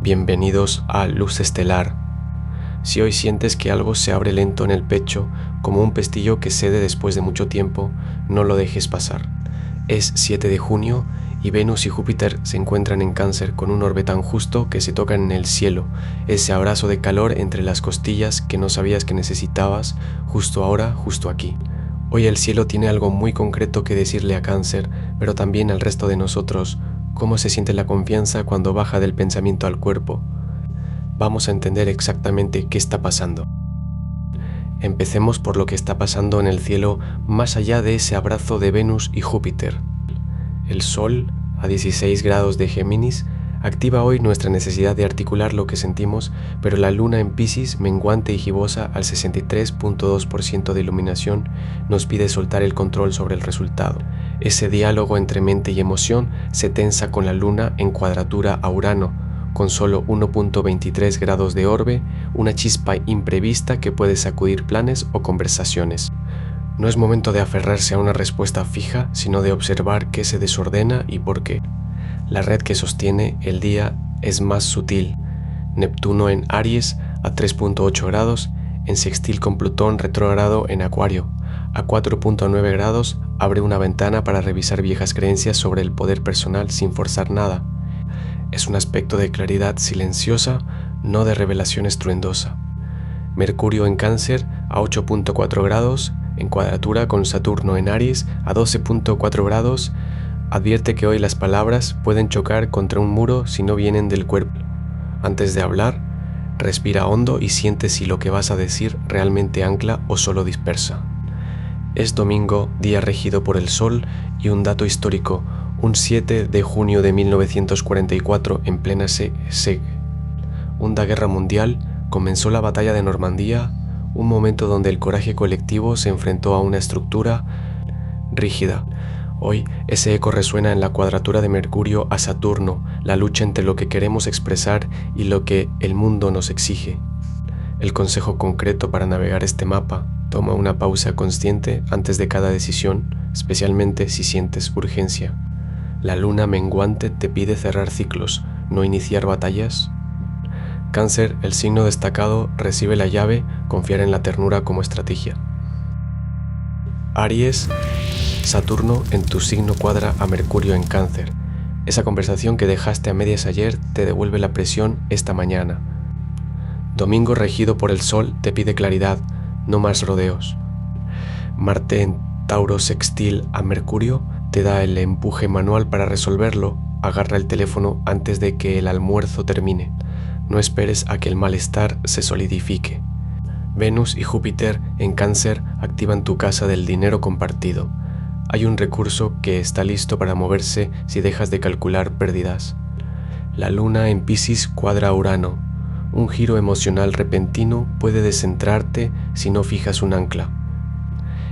Bienvenidos a Luz Estelar. Si hoy sientes que algo se abre lento en el pecho, como un pestillo que cede después de mucho tiempo, no lo dejes pasar. Es 7 de junio y Venus y Júpiter se encuentran en Cáncer con un orbe tan justo que se tocan en el cielo, ese abrazo de calor entre las costillas que no sabías que necesitabas, justo ahora, justo aquí. Hoy el cielo tiene algo muy concreto que decirle a Cáncer, pero también al resto de nosotros. ¿Cómo se siente la confianza cuando baja del pensamiento al cuerpo? Vamos a entender exactamente qué está pasando. Empecemos por lo que está pasando en el cielo más allá de ese abrazo de Venus y Júpiter. El Sol, a 16 grados de Géminis, activa hoy nuestra necesidad de articular lo que sentimos, pero la Luna en Piscis, menguante y gibosa al 63.2% de iluminación, nos pide soltar el control sobre el resultado. Ese diálogo entre mente y emoción se tensa con la Luna en cuadratura a Urano, con solo 1.23 grados de orbe, una chispa imprevista que puede sacudir planes o conversaciones. No es momento de aferrarse a una respuesta fija, sino de observar qué se desordena y por qué. La red que sostiene el día es más sutil. Neptuno en Aries a 3.8 grados, en sextil con Plutón retrógrado en Acuario. A 4.9 grados abre una ventana para revisar viejas creencias sobre el poder personal sin forzar nada. Es un aspecto de claridad silenciosa, no de revelación estruendosa. Mercurio en Cáncer a 8.4 grados, en cuadratura con Saturno en Aries a 12.4 grados, advierte que hoy las palabras pueden chocar contra un muro si no vienen del cuerpo. Antes de hablar, respira hondo y siente si lo que vas a decir realmente ancla o solo dispersa. Es domingo, día regido por el Sol, y un dato histórico, un 7 de junio de 1944 en plena Segunda Guerra Mundial, comenzó la batalla de Normandía, un momento donde el coraje colectivo se enfrentó a una estructura rígida. Hoy ese eco resuena en la cuadratura de Mercurio a Saturno, la lucha entre lo que queremos expresar y lo que el mundo nos exige. El consejo concreto para navegar este mapa: toma una pausa consciente antes de cada decisión, especialmente si sientes urgencia. La luna menguante te pide cerrar ciclos, no iniciar batallas. Cáncer, el signo destacado, recibe la llave, confiar en la ternura como estrategia. Aries, Saturno en tu signo cuadra a Mercurio en Cáncer. Esa conversación que dejaste a medias ayer te devuelve la presión esta mañana. Domingo regido por el Sol te pide claridad, no más rodeos. Marte en Tauro sextil a Mercurio te da el empuje manual para resolverlo. Agarra el teléfono antes de que el almuerzo termine. No esperes a que el malestar se solidifique. Venus y Júpiter en Cáncer activan tu casa del dinero compartido. Hay un recurso que está listo para moverse si dejas de calcular pérdidas. La Luna en Piscis cuadra a Urano. Un giro emocional repentino puede descentrarte si no fijas un ancla.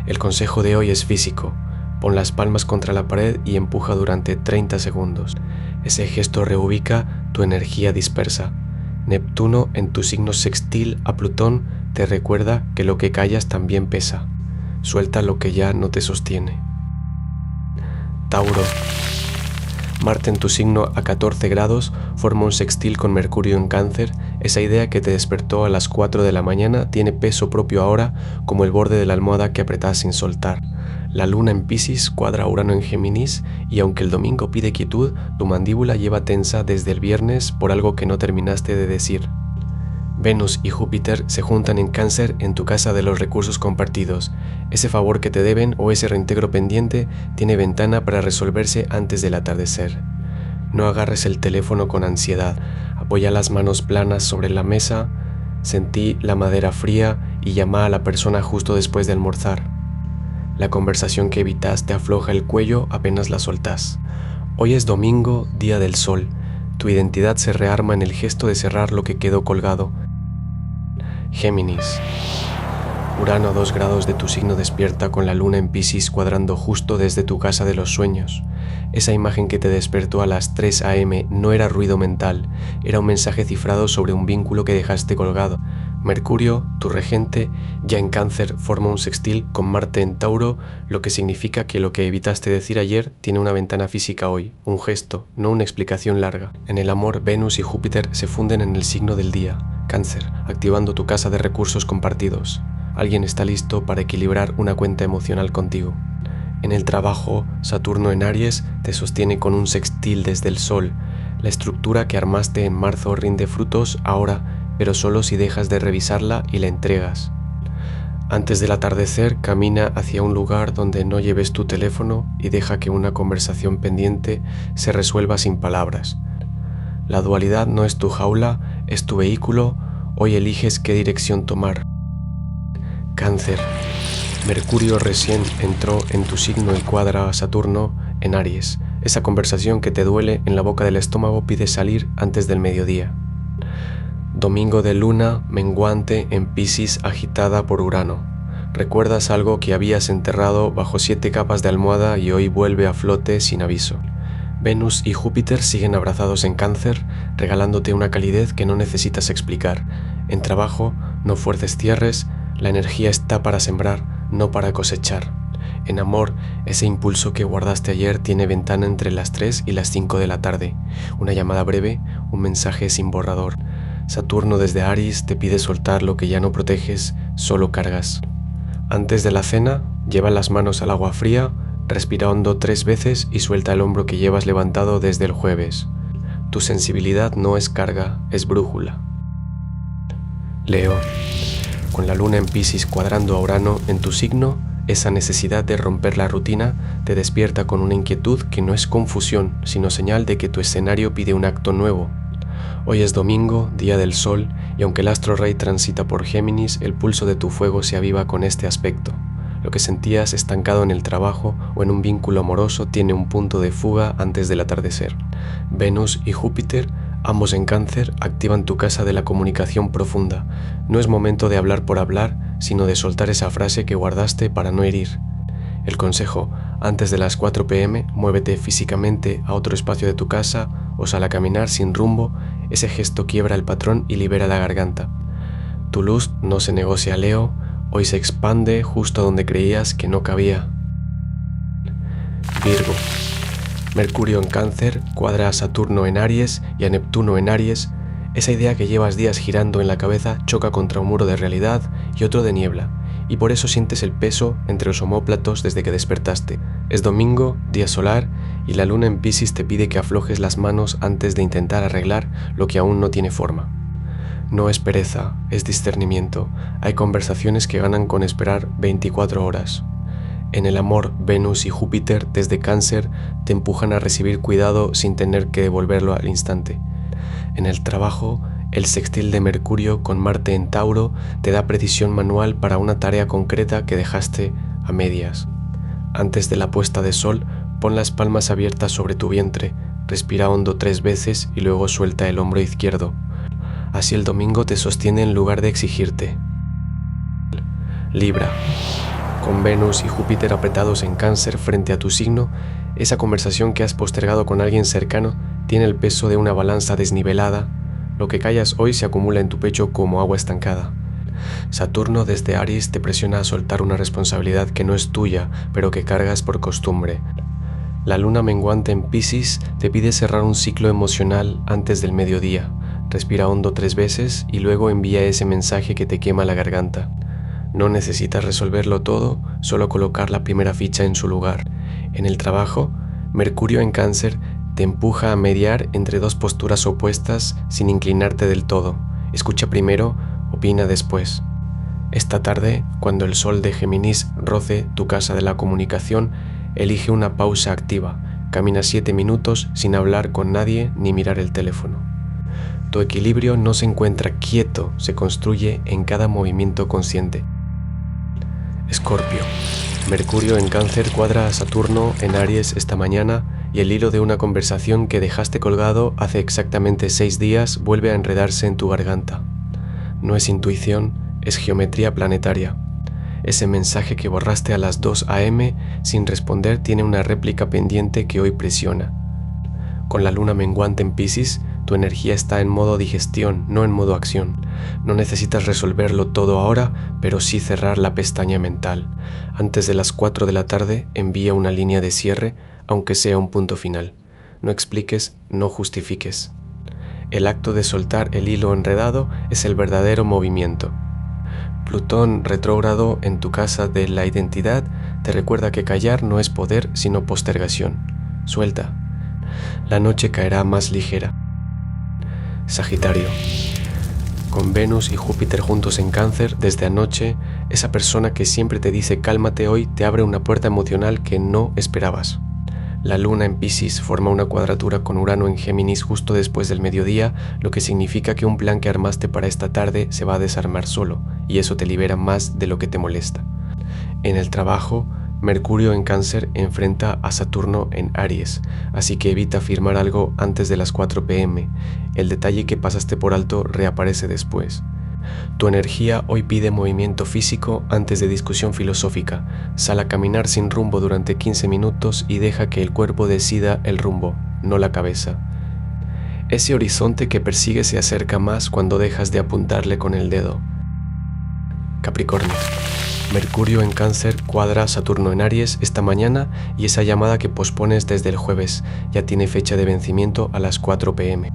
El consejo de hoy es físico. Pon las palmas contra la pared y empuja durante 30 segundos. Ese gesto reubica tu energía dispersa. Neptuno en tu signo sextil a Plutón te recuerda que lo que callas también pesa. Suelta lo que ya no te sostiene. Tauro. Marte en tu signo a 14 grados forma un sextil con Mercurio en Cáncer. Esa idea que te despertó a las 4 de la mañana tiene peso propio ahora, como el borde de la almohada que apretás sin soltar. La Luna en Piscis cuadra a Urano en Géminis, y aunque el domingo pide quietud, tu mandíbula lleva tensa desde el viernes por algo que no terminaste de decir. Venus y Júpiter se juntan en Cáncer en tu casa de los recursos compartidos. Ese favor que te deben o ese reintegro pendiente tiene ventana para resolverse antes del atardecer. No agarres el teléfono con ansiedad. Apoya las manos planas sobre la mesa, sentí la madera fría y llama a la persona justo después de almorzar. La conversación que evitas te afloja el cuello apenas la soltás. Hoy es domingo, día del Sol. Tu identidad se rearma en el gesto de cerrar lo que quedó colgado. Géminis. Urano a 2 grados de tu signo despierta con la Luna en Piscis cuadrando justo desde tu casa de los sueños. Esa imagen que te despertó a las 3 a.m. no era ruido mental, era un mensaje cifrado sobre un vínculo que dejaste colgado. Mercurio, tu regente, ya en Cáncer forma un sextil con Marte en Tauro, lo que significa que lo que evitaste decir ayer tiene una ventana física hoy, un gesto, no una explicación larga. En el amor, Venus y Júpiter se funden en el signo del día, Cáncer, activando tu casa de recursos compartidos. Alguien está listo para equilibrar una cuenta emocional contigo. En el trabajo, Saturno en Aries te sostiene con un sextil desde el Sol. La estructura que armaste en marzo rinde frutos ahora, pero solo si dejas de revisarla y la entregas. Antes del atardecer, camina hacia un lugar donde no lleves tu teléfono y deja que una conversación pendiente se resuelva sin palabras. La dualidad no es tu jaula, es tu vehículo. Hoy eliges qué dirección tomar. Cáncer. Mercurio recién entró en tu signo y cuadra a Saturno en Aries. Esa conversación que te duele en la boca del estómago pide salir antes del mediodía. Domingo de luna menguante en Piscis agitada por Urano. Recuerdas algo que habías enterrado bajo 7 capas de almohada y hoy vuelve a flote sin aviso. Venus y Júpiter siguen abrazados en Cáncer, regalándote una calidez que no necesitas explicar. En trabajo, no fuerces cierres, la energía está para sembrar, no para cosechar. En amor, ese impulso que guardaste ayer tiene ventana entre las 3 y las 5 de la tarde. Una llamada breve, un mensaje sin borrador. Saturno desde Aries te pide soltar lo que ya no proteges, solo cargas. Antes de la cena, lleva las manos al agua fría, respira hondo 3 veces y suelta el hombro que llevas levantado desde el jueves. Tu sensibilidad no es carga, es brújula. Leo. Con la luna en Piscis cuadrando a Urano en tu signo, esa necesidad de romper la rutina te despierta con una inquietud que no es confusión, sino señal de que tu escenario pide un acto nuevo. Hoy es domingo, día del sol, y aunque el astro rey transita por Géminis, el pulso de tu fuego se aviva con este aspecto. Lo que sentías estancado en el trabajo o en un vínculo amoroso tiene un punto de fuga antes del atardecer. Venus y Júpiter, ambos en Cáncer, activan tu casa de la comunicación profunda. No es momento de hablar por hablar, sino de soltar esa frase que guardaste para no herir. El consejo: antes de las 4 p.m, muévete físicamente a otro espacio de tu casa o sal a caminar sin rumbo. Ese gesto quiebra el patrón y libera la garganta. Tu luz no se negocia, Leo. Hoy se expande justo donde creías que no cabía. Virgo. Mercurio en Cáncer cuadra a Saturno en Aries y a Neptuno en Aries. Esa idea que llevas días girando en la cabeza choca contra un muro de realidad y otro de niebla, y por eso sientes el peso entre los omóplatos desde que despertaste. Es domingo, día solar, y la luna en Piscis te pide que aflojes las manos antes de intentar arreglar lo que aún no tiene forma. No es pereza, es discernimiento. Hay conversaciones que ganan con esperar 24 horas. En el amor, Venus y Júpiter desde Cáncer te empujan a recibir cuidado sin tener que devolverlo al instante. En el trabajo, el sextil de Mercurio con Marte en Tauro te da precisión manual para una tarea concreta que dejaste a medias. Antes de la puesta de sol, pon las palmas abiertas sobre tu vientre, respira hondo 3 veces y luego suelta el hombro izquierdo. Así el domingo te sostiene en lugar de exigirte. Libra. Con Venus y Júpiter apretados en Cáncer frente a tu signo, esa conversación que has postergado con alguien cercano tiene el peso de una balanza desnivelada. Lo que callas hoy se acumula en tu pecho como agua estancada. Saturno desde Aries te presiona a soltar una responsabilidad que no es tuya, pero que cargas por costumbre. La luna menguante en Piscis te pide cerrar un ciclo emocional antes del mediodía. Respira hondo 3 veces y luego envía ese mensaje que te quema la garganta. No necesitas resolverlo todo, solo colocar la primera ficha en su lugar. En el trabajo, Mercurio en Cáncer te empuja a mediar entre 2 posturas opuestas sin inclinarte del todo. Escucha primero, opina después. Esta tarde, cuando el sol de Géminis roce tu casa de la comunicación, elige una pausa activa. Camina 7 minutos sin hablar con nadie ni mirar el teléfono. Tu equilibrio no se encuentra quieto, se construye en cada movimiento consciente. Escorpio. Mercurio en Cáncer cuadra a Saturno en Aries esta mañana y el hilo de una conversación que dejaste colgado hace exactamente 6 días vuelve a enredarse en tu garganta. No es intuición, es geometría planetaria. Ese mensaje que borraste a las 2 a.m. sin responder tiene una réplica pendiente que hoy presiona. Con la luna menguante en Piscis, Tu energía está en modo digestión, no en modo acción. No necesitas resolverlo todo ahora, pero sí cerrar la pestaña mental. Antes de las 4 de la tarde, envía una línea de cierre, aunque sea un punto final. No expliques, no justifiques. El acto de soltar el hilo enredado es el verdadero movimiento. Plutón retrógrado en tu casa de la identidad te recuerda que callar no es poder, sino postergación. Suelta. La noche caerá más ligera. Sagitario. Con Venus y Júpiter juntos en Cáncer, desde anoche, esa persona que siempre te dice cálmate hoy te abre una puerta emocional que no esperabas. La luna en Piscis forma una cuadratura con Urano en Géminis justo después del mediodía, lo que significa que un plan que armaste para esta tarde se va a desarmar solo, y eso te libera más de lo que te molesta. En el trabajo, Mercurio en Cáncer enfrenta a Saturno en Aries, así que evita firmar algo antes de las 4 p.m. El detalle que pasaste por alto reaparece después. Tu energía hoy pide movimiento físico antes de discusión filosófica. Sal a caminar sin rumbo durante 15 minutos y deja que el cuerpo decida el rumbo, no la cabeza. Ese horizonte que persigues se acerca más cuando dejas de apuntarle con el dedo. Capricornio. Mercurio en Cáncer cuadra a Saturno en Aries esta mañana y esa llamada que pospones desde el jueves ya tiene fecha de vencimiento a las 4 p.m.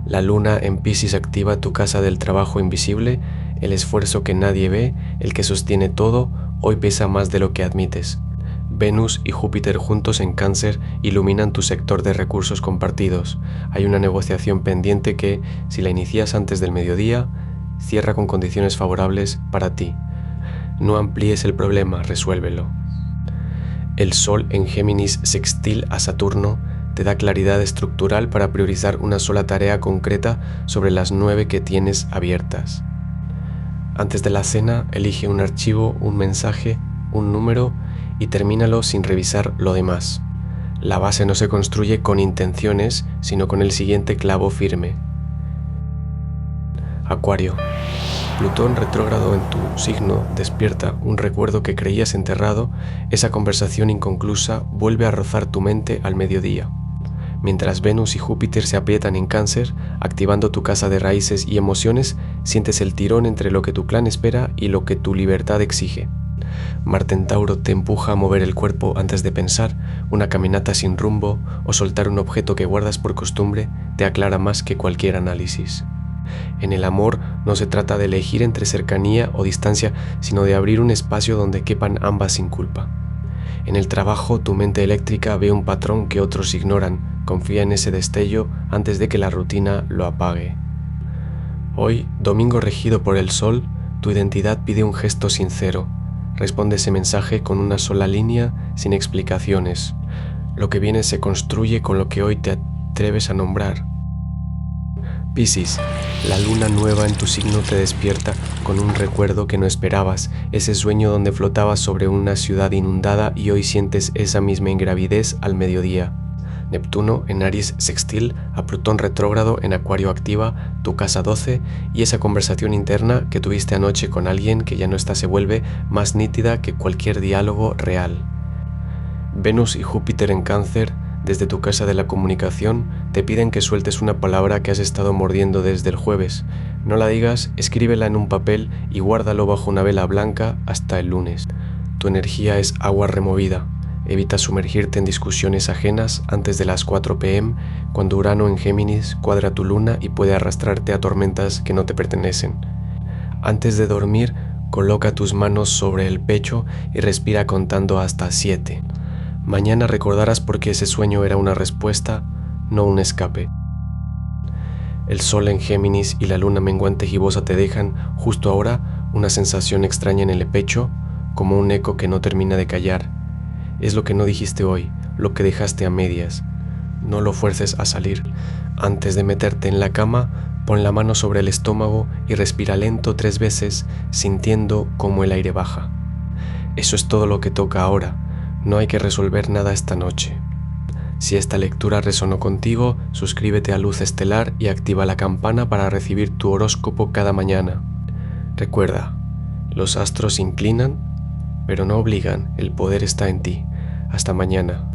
La luna en Piscis activa tu casa del trabajo invisible, el esfuerzo que nadie ve, el que sostiene todo, hoy pesa más de lo que admites. Venus y Júpiter juntos en Cáncer iluminan tu sector de recursos compartidos. Hay una negociación pendiente que, si la inicias antes del mediodía, cierra con condiciones favorables para ti. No amplíes el problema, resuélvelo. El Sol en Géminis sextil a Saturno te da claridad estructural para priorizar una sola tarea concreta sobre las 9 que tienes abiertas. Antes de la cena, elige un archivo, un mensaje, un número y termínalo sin revisar lo demás. La base no se construye con intenciones, sino con el siguiente clavo firme. Acuario. Plutón retrógrado en tu signo despierta un recuerdo que creías enterrado, esa conversación inconclusa vuelve a rozar tu mente al mediodía. Mientras Venus y Júpiter se aprietan en Cáncer, activando tu casa de raíces y emociones, sientes el tirón entre lo que tu clan espera y lo que tu libertad exige. Marte en Tauro te empuja a mover el cuerpo antes de pensar, una caminata sin rumbo o soltar un objeto que guardas por costumbre te aclara más que cualquier análisis. En el amor no se trata de elegir entre cercanía o distancia, sino de abrir un espacio donde quepan ambas sin culpa. En el trabajo, tu mente eléctrica ve un patrón que otros ignoran, confía en ese destello antes de que la rutina lo apague. Hoy, domingo regido por el sol, tu identidad pide un gesto sincero. Responde ese mensaje con una sola línea, sin explicaciones. Lo que viene se construye con lo que hoy te atreves a nombrar. Piscis, la luna nueva en tu signo te despierta con un recuerdo que no esperabas, ese sueño donde flotabas sobre una ciudad inundada y hoy sientes esa misma ingravidez al mediodía. Neptuno en Aries sextil a Plutón retrógrado en Acuario activa tu casa 12 y esa conversación interna que tuviste anoche con alguien que ya no está se vuelve más nítida que cualquier diálogo real. Venus y Júpiter en Cáncer desde tu casa de la comunicación te piden que sueltes una palabra que has estado mordiendo desde el jueves. No la digas, escríbela en un papel y guárdalo bajo una vela blanca hasta el lunes. Tu energía es agua removida. Evita sumergirte en discusiones ajenas antes de las 4 p.m. cuando Urano en Géminis cuadra tu luna y puede arrastrarte a tormentas que no te pertenecen. Antes de dormir, coloca tus manos sobre el pecho y respira contando hasta 7. Mañana recordarás por qué ese sueño era una respuesta, no un escape. El sol en Géminis y la luna menguante gibosa te dejan, justo ahora, una sensación extraña en el pecho, como un eco que no termina de callar. Es lo que no dijiste hoy, lo que dejaste a medias. No lo fuerces a salir. Antes de meterte en la cama, pon la mano sobre el estómago y respira lento 3 veces, sintiendo cómo el aire baja. Eso es todo lo que toca ahora. No hay que resolver nada esta noche. Si esta lectura resonó contigo, suscríbete a Luz Estelar y activa la campana para recibir tu horóscopo cada mañana. Recuerda, los astros inclinan, pero no obligan, el poder está en ti. Hasta mañana.